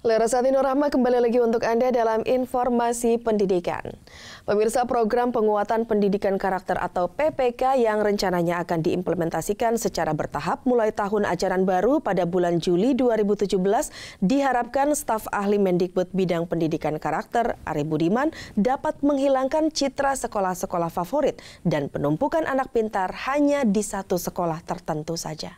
Larasati Nur Rahma kembali lagi untuk Anda dalam informasi pendidikan. Pemirsa, program penguatan pendidikan karakter atau PPK yang rencananya akan diimplementasikan secara bertahap mulai tahun ajaran baru pada bulan Juli 2017 diharapkan staf ahli Mendikbud bidang pendidikan karakter Ari Budiman dapat menghilangkan citra sekolah-sekolah favorit dan penumpukan anak pintar hanya di satu sekolah tertentu saja.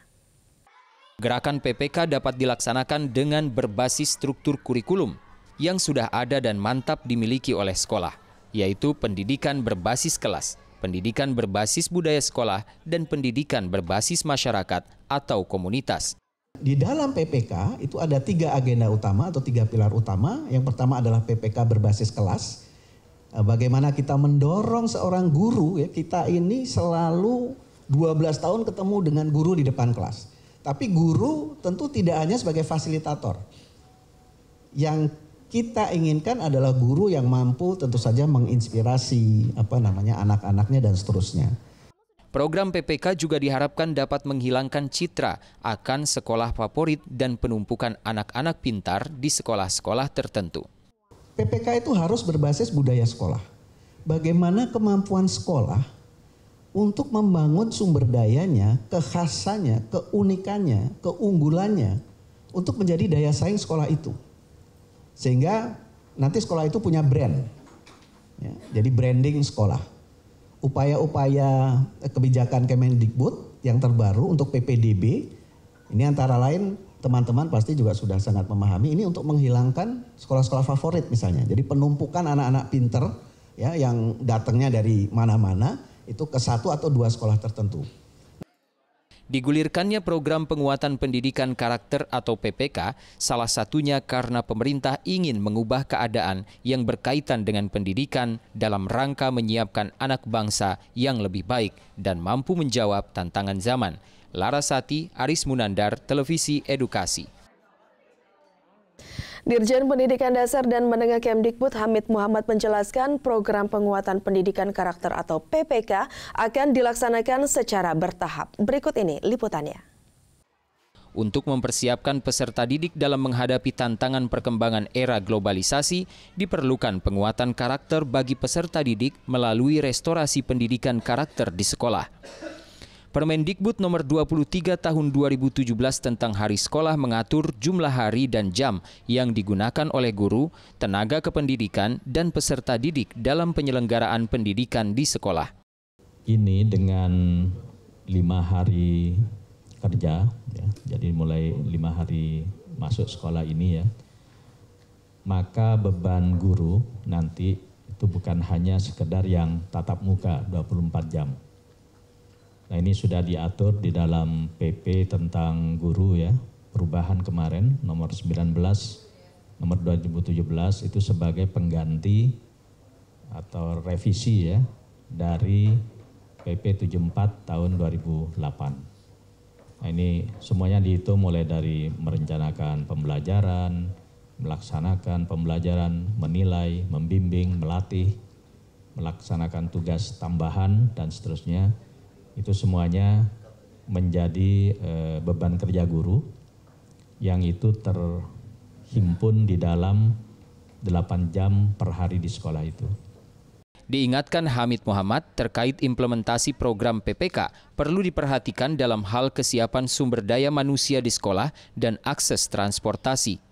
Gerakan PPK dapat dilaksanakan dengan berbasis struktur kurikulum yang sudah ada dan mantap dimiliki oleh sekolah, yaitu pendidikan berbasis kelas, pendidikan berbasis budaya sekolah, dan pendidikan berbasis masyarakat atau komunitas. Di dalam PPK itu ada 3 agenda utama atau 3 pilar utama. Yang pertama adalah PPK berbasis kelas. Bagaimana kita mendorong seorang guru, ya, kita ini selalu 12 tahun ketemu dengan guru di depan kelas. Tapi guru tentu tidak hanya sebagai fasilitator. Yang kita inginkan adalah guru yang mampu tentu saja menginspirasi anak-anaknya dan seterusnya. Program PPK juga diharapkan dapat menghilangkan citra akan sekolah favorit dan penumpukan anak-anak pintar di sekolah-sekolah tertentu. PPK itu harus berbasis budaya sekolah. Bagaimana kemampuan sekolah untuk membangun sumber dayanya, kekhasannya, keunikannya, keunggulannya untuk menjadi daya saing sekolah itu. Sehingga nanti sekolah itu punya brand. Ya, jadi branding sekolah. Upaya-upaya kebijakan Kemendikbud yang terbaru untuk PPDB, ini antara lain teman-teman pasti juga sudah sangat memahami, ini untuk menghilangkan sekolah-sekolah favorit misalnya. Jadi penumpukan anak-anak pinter ya, yang datangnya dari mana-mana, itu ke 1 atau 2 sekolah tertentu. Digulirkannya program penguatan pendidikan karakter atau PPK salah satunya karena pemerintah ingin mengubah keadaan yang berkaitan dengan pendidikan dalam rangka menyiapkan anak bangsa yang lebih baik dan mampu menjawab tantangan zaman. Larasati, Aris Munandar, Televisi Edukasi. Dirjen Pendidikan Dasar dan Menengah Kemdikbud Hamid Muhammad menjelaskan program penguatan pendidikan karakter atau PPK akan dilaksanakan secara bertahap. Berikut ini liputannya. Untuk mempersiapkan peserta didik dalam menghadapi tantangan perkembangan era globalisasi, diperlukan penguatan karakter bagi peserta didik melalui restorasi pendidikan karakter di sekolah. Permendikbud nomor 23 tahun 2017 tentang Hari Sekolah mengatur jumlah hari dan jam yang digunakan oleh guru, tenaga kependidikan, dan peserta didik dalam penyelenggaraan pendidikan di sekolah. Ini dengan 5 hari kerja, ya, jadi mulai 5 hari masuk sekolah ini ya, maka beban guru nanti itu bukan hanya sekedar yang tatap muka 24 jam. Nah, ini sudah diatur di dalam PP tentang guru ya, perubahan kemarin nomor 19 nomor 2017 itu sebagai pengganti atau revisi ya dari PP 74 tahun 2008. Nah, ini semuanya dihitung mulai dari merencanakan pembelajaran, melaksanakan pembelajaran, menilai, membimbing, melatih, melaksanakan tugas tambahan dan seterusnya. Itu semuanya menjadi beban kerja guru yang itu terhimpun di dalam 8 jam per hari di sekolah itu. Diingatkan Hamid Muhammad terkait implementasi program PPK perlu diperhatikan dalam hal kesiapan sumber daya manusia di sekolah dan akses transportasi.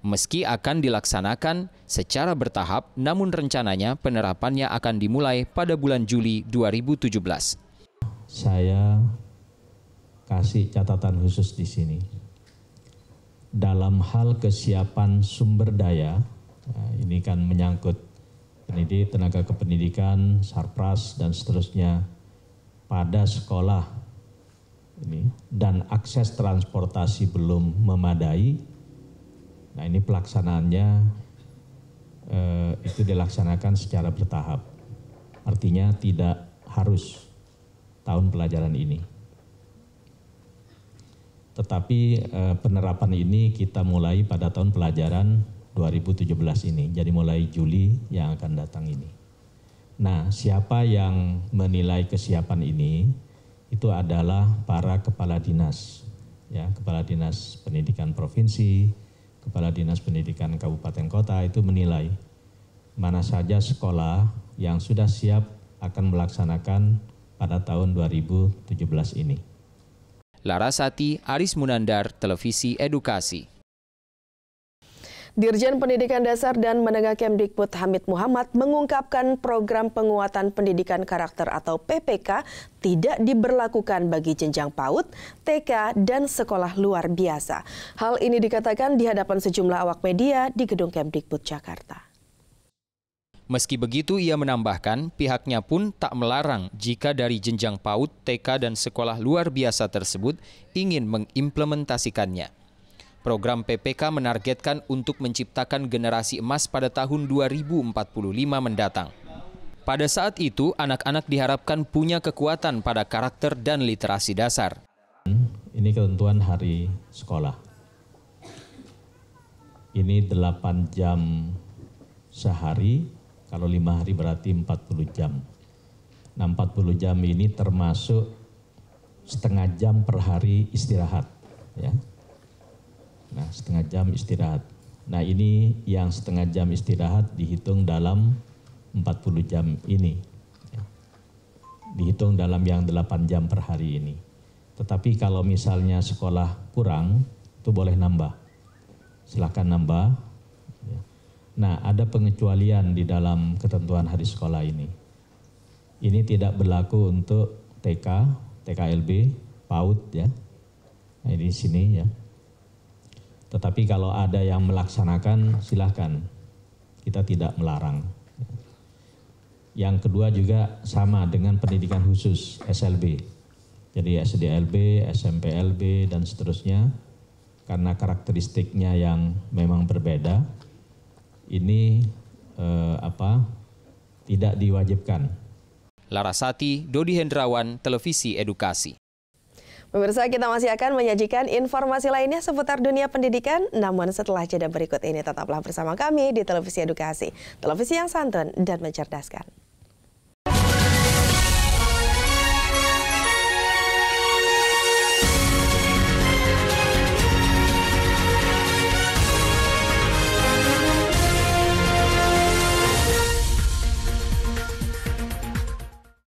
Meski akan dilaksanakan secara bertahap, namun rencananya penerapannya akan dimulai pada bulan Juli 2017. Saya kasih catatan khusus di sini. Dalam hal kesiapan sumber daya, ini kan menyangkut pendidik, tenaga kependidikan, sarpras dan seterusnya pada sekolah ini, dan akses transportasi belum memadai. Nah, ini pelaksanaannya itu dilaksanakan secara bertahap. Artinya tidak harus tahun pelajaran ini. Tetapi penerapan ini kita mulai pada tahun pelajaran 2017 ini, jadi mulai Juli yang akan datang ini. Nah, siapa yang menilai kesiapan ini? Itu adalah para kepala dinas, ya, kepala dinas pendidikan provinsi, Kepala Dinas Pendidikan Kabupaten Kota itu menilai mana saja sekolah yang sudah siap akan melaksanakan pada tahun 2017 ini. Larasati, Aris Munandar, Televisi Edukasi. Dirjen Pendidikan Dasar dan Menengah Kemdikbud Hamid Muhammad mengungkapkan program penguatan pendidikan karakter atau PPK tidak diberlakukan bagi jenjang PAUD, TK, dan sekolah luar biasa. Hal ini dikatakan di hadapan sejumlah awak media di Gedung Kemdikbud Jakarta. Meski begitu, ia menambahkan pihaknya pun tak melarang jika dari jenjang PAUD, TK, dan sekolah luar biasa tersebut ingin mengimplementasikannya. Program PPK menargetkan untuk menciptakan generasi emas pada tahun 2045 mendatang. Pada saat itu, anak-anak diharapkan punya kekuatan pada karakter dan literasi dasar. Ini ketentuan hari sekolah. Ini 8 jam sehari, kalau 5 hari berarti 40 jam. Nah, 40 jam ini termasuk setengah jam per hari istirahat, ya. Nah, setengah jam istirahat. Nah, ini yang setengah jam istirahat dihitung dalam 40 jam ini. Dihitung dalam yang 8 jam per hari ini. Tetapi kalau misalnya sekolah kurang, itu boleh nambah. Silakan nambah. Nah, ada pengecualian di dalam ketentuan hari sekolah ini. Ini tidak berlaku untuk TK, TKLB, PAUD, ya. Nah, ini di sini, ya. Tetapi kalau ada yang melaksanakan, silahkan. Kita tidak melarang. Yang kedua juga sama dengan pendidikan khusus, SLB. Jadi SDLB, SMPLB, dan seterusnya. Karena karakteristiknya yang memang berbeda, ini tidak diwajibkan. Larasati, Dodi Hendrawan, Televisi Edukasi. Pemirsa, kita masih akan menyajikan informasi lainnya seputar dunia pendidikan, namun setelah jeda berikut ini tetaplah bersama kami di Televisi Edukasi, televisi yang santun dan mencerdaskan.